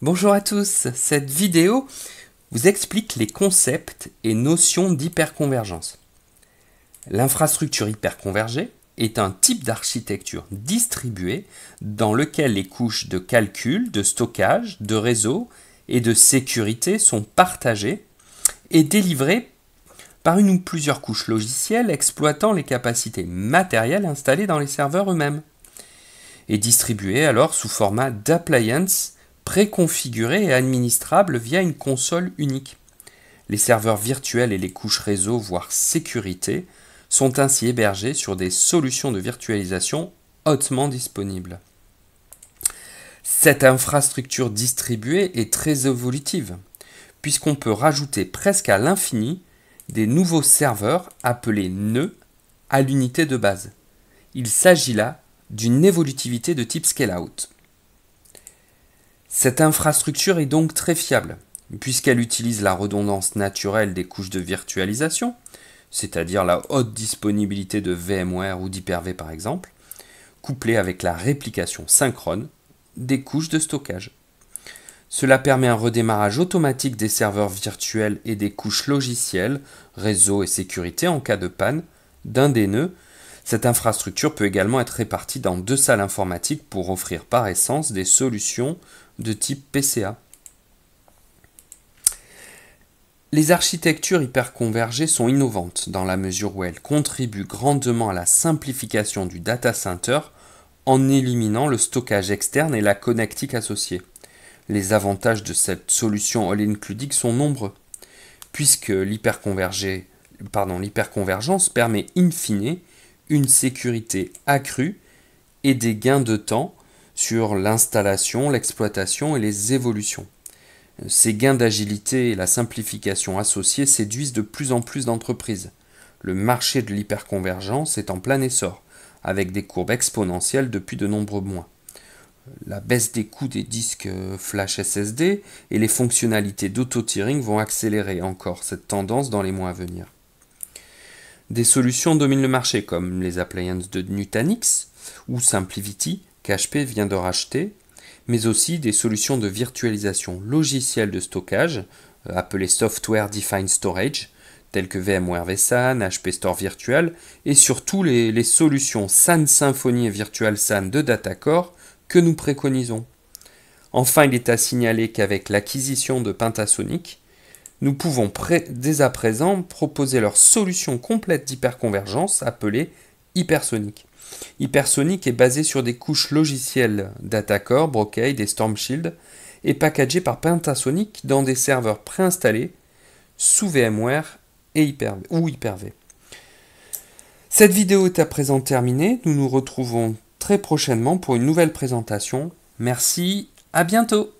Bonjour à tous, cette vidéo vous explique les concepts et notions d'hyperconvergence. L'infrastructure hyperconvergée est un type d'architecture distribuée dans lequel les couches de calcul, de stockage, de réseau et de sécurité sont partagées et délivrées par une ou plusieurs couches logicielles exploitant les capacités matérielles installées dans les serveurs eux-mêmes, et distribuées alors sous format d'appliance préconfigurés et administrables via une console unique. Les serveurs virtuels et les couches réseau, voire sécurité, sont ainsi hébergés sur des solutions de virtualisation hautement disponibles. Cette infrastructure distribuée est très évolutive, puisqu'on peut rajouter presque à l'infini des nouveaux serveurs appelés nœuds à l'unité de base. Il s'agit là d'une évolutivité de type scale-out. Cette infrastructure est donc très fiable, puisqu'elle utilise la redondance naturelle des couches de virtualisation, c'est-à-dire la haute disponibilité de VMware ou d'Hyper-V par exemple, couplée avec la réplication synchrone des couches de stockage. Cela permet un redémarrage automatique des serveurs virtuels et des couches logicielles, réseau et sécurité en cas de panne d'un des nœuds. Cette infrastructure peut également être répartie dans 2 salles informatiques pour offrir par essence des solutions de type PCA. Les architectures hyperconvergées sont innovantes dans la mesure où elles contribuent grandement à la simplification du data center en éliminant le stockage externe et la connectique associée. Les avantages de cette solution all-inclusive sont nombreux, puisque l'hyperconvergence permet in fine une sécurité accrue et des gains de temps sur l'installation, l'exploitation et les évolutions. Ces gains d'agilité et la simplification associée séduisent de plus en plus d'entreprises. Le marché de l'hyperconvergence est en plein essor, avec des courbes exponentielles depuis de nombreux mois. La baisse des coûts des disques flash SSD et les fonctionnalités d'auto-tiering vont accélérer encore cette tendance dans les mois à venir. Des solutions dominent le marché comme les appliances de Nutanix ou SimpliVity qu'HP vient de racheter, mais aussi des solutions de virtualisation logicielle de stockage appelées Software Defined Storage telles que VMware vSAN, HP Store Virtual et surtout les solutions SAN Symfony et Virtual SAN de Datacore que nous préconisons. Enfin, il est à signaler qu'avec l'acquisition de Pentasonic, nous pouvons dès à présent proposer leur solution complète d'hyperconvergence appelée Hypersonic. Hypersonic est basé sur des couches logicielles Datacore, Brocade et Stormshield et packagé par Pentasonic dans des serveurs préinstallés sous VMware et Hyper-V. Cette vidéo est à présent terminée. Nous nous retrouvons très prochainement pour une nouvelle présentation. Merci, à bientôt!